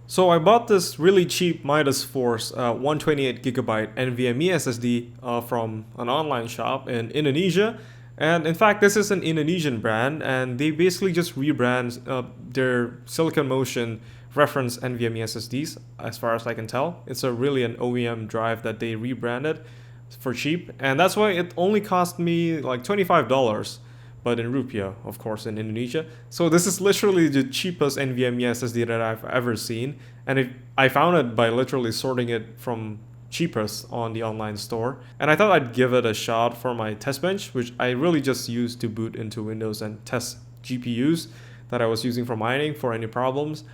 So I bought this really cheap Midasforce 128GB NVMe SSD from an online shop in Indonesia. And in fact, this is an Indonesian brand, and they basically just rebrand their Silicon Motion reference NVMe SSDs, as far as I can tell. It's a really an OEM drive that they rebranded for cheap, and that's why it only cost me like $25, but in rupiah, of course, in Indonesia. So this is literally the cheapest NVMe SSD that I've ever seen, and I found it by literally sorting it from cheapest on the online store. And I thought I'd give it a shot for my test bench, which I really just used to boot into Windows and test GPUs that I was using for mining for any problems,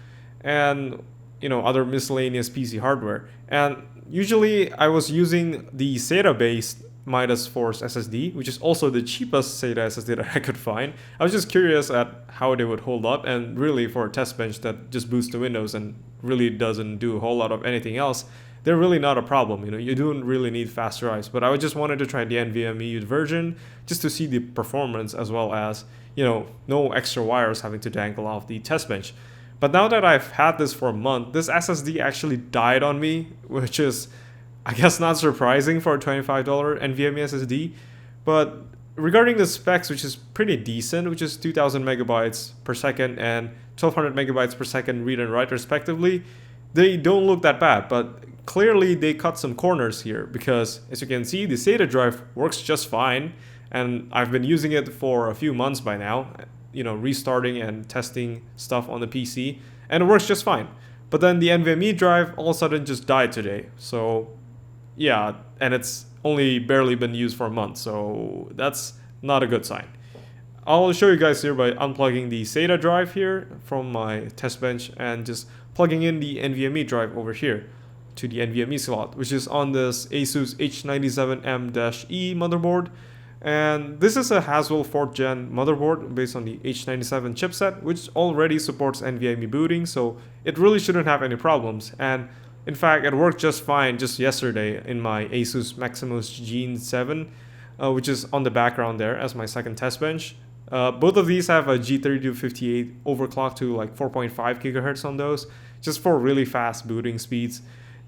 and other miscellaneous PC hardware. And usually I was using the SATA based Midasforce SSD, which is also the cheapest SATA SSD that I could find. I was just curious at how they would hold up, and really for a test bench that just boots to Windows and really doesn't do a whole lot of anything else, they're really not a problem. You don't really need faster drives, but I just wanted to try the NVMe version just to see the performance, as well as no extra wires having to dangle off the test bench. But now that I've had this for a month, this SSD actually died on me, which is, I guess, not surprising for a $25 NVMe SSD. But regarding the specs, which is pretty decent, which is 2000 megabytes per second and 1200 megabytes per second read and write respectively, they don't look that bad. But clearly they cut some corners here, because as you can see, the SATA drive works just fine, and I've been using it for a few months by now, restarting and testing stuff on the PC, and it works just fine. But then the NVMe drive all of a sudden just died today. So yeah, and it's only barely been used for a month, so that's not a good sign. I'll show you guys here by unplugging the SATA drive here from my test bench and just plugging in the NVMe drive over here to the NVMe slot, which is on this Asus H97M-E motherboard. And this is a Haswell 4th gen motherboard based on the H97 chipset, which already supports NVMe booting, so it really shouldn't have any problems. And in fact, it worked just fine just yesterday in my Asus Maximus Gen 7, which is on the background there as my second test bench. Both of these have a G3258 overclock to like 4.5 gigahertz on those, just for really fast booting speeds.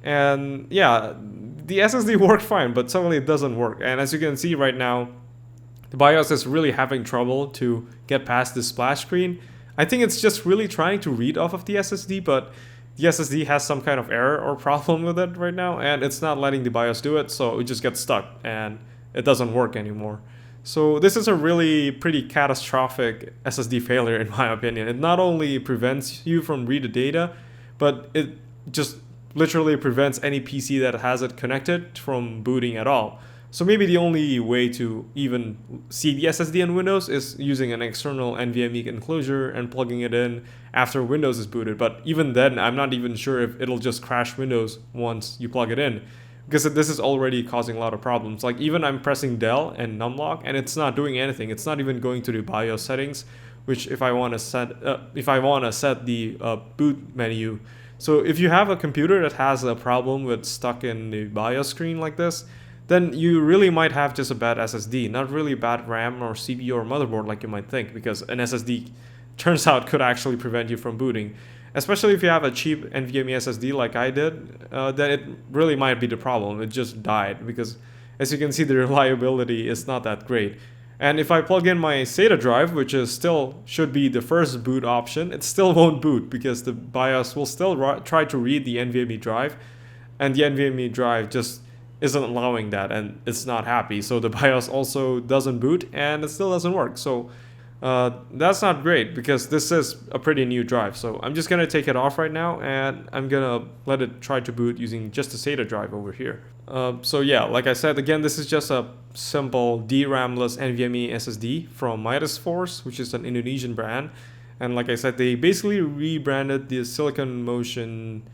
And yeah, the SSD worked fine, but suddenly it doesn't work. And as you can see right now, the BIOS is really having trouble to get past this splash screen. I think it's just really trying to read off of the SSD, but the SSD has some kind of error or problem with it right now, and it's not letting the BIOS do it, so it just gets stuck and it doesn't work anymore. So this is a really pretty catastrophic SSD failure in my opinion. It not only prevents you from read the data, but it just literally prevents any PC that has it connected from booting at all. So maybe the only way to even see the SSD in Windows is using an external NVMe enclosure and plugging it in after Windows is booted. But even then, I'm not even sure if it'll just crash Windows once you plug it in, because this is already causing a lot of problems. Like even I'm pressing Del and numlock and it's not doing anything. It's not even going to the BIOS settings, which if I want to set the boot menu. So if you have a computer that has a problem with stuck in the BIOS screen like this, then you really might have just a bad SSD, not really bad RAM or CPU or motherboard like you might think, because an SSD turns out could actually prevent you from booting. Especially if you have a cheap NVMe SSD like I did, then it really might be the problem. It just died because, as you can see, the reliability is not that great. And if I plug in my SATA drive, which is still should be the first boot option, it still won't boot because the BIOS will still try to read the NVMe drive, and the NVMe drive just isn't allowing that, and it's not happy. So the BIOS also doesn't boot and it still doesn't work. So that's not great because this is a pretty new drive. So I'm just gonna take it off right now and I'm gonna let it try to boot using just the SATA drive over here. So yeah, like I said, again, this is just a simple DRAM-less NVMe SSD from Midasforce, which is an Indonesian brand. And like I said, they basically rebranded the Silicon Motion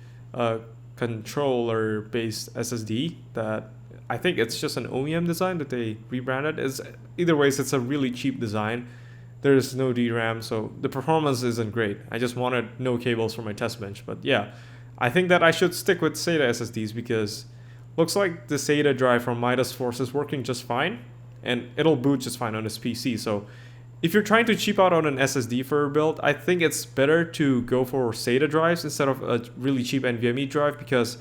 controller-based SSD that I think it's just an OEM design that they rebranded. Either ways, it's a really cheap design. There's no DRAM, so the performance isn't great. I just wanted no cables for my test bench. But yeah, I think that I should stick with SATA SSDs because looks like the SATA drive from Midasforce is working just fine, and it'll boot just fine on this PC. So If you're trying to cheap out on an SSD for a build, I think it's better to go for SATA drives instead of a really cheap NVMe drive, because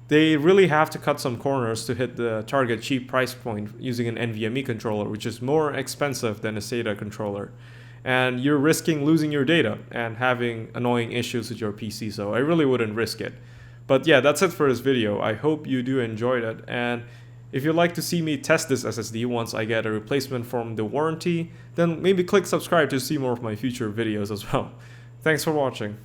they really have to cut some corners to hit the target cheap price point using an NVMe controller, which is more expensive than a SATA controller. And you're risking losing your data and having annoying issues with your PC, so I really wouldn't risk it. But yeah, that's it for this video. I hope you do enjoy it, and if you'd like to see me test this SSD once I get a replacement from the warranty, then maybe click subscribe to see more of my future videos as well. Thanks for watching.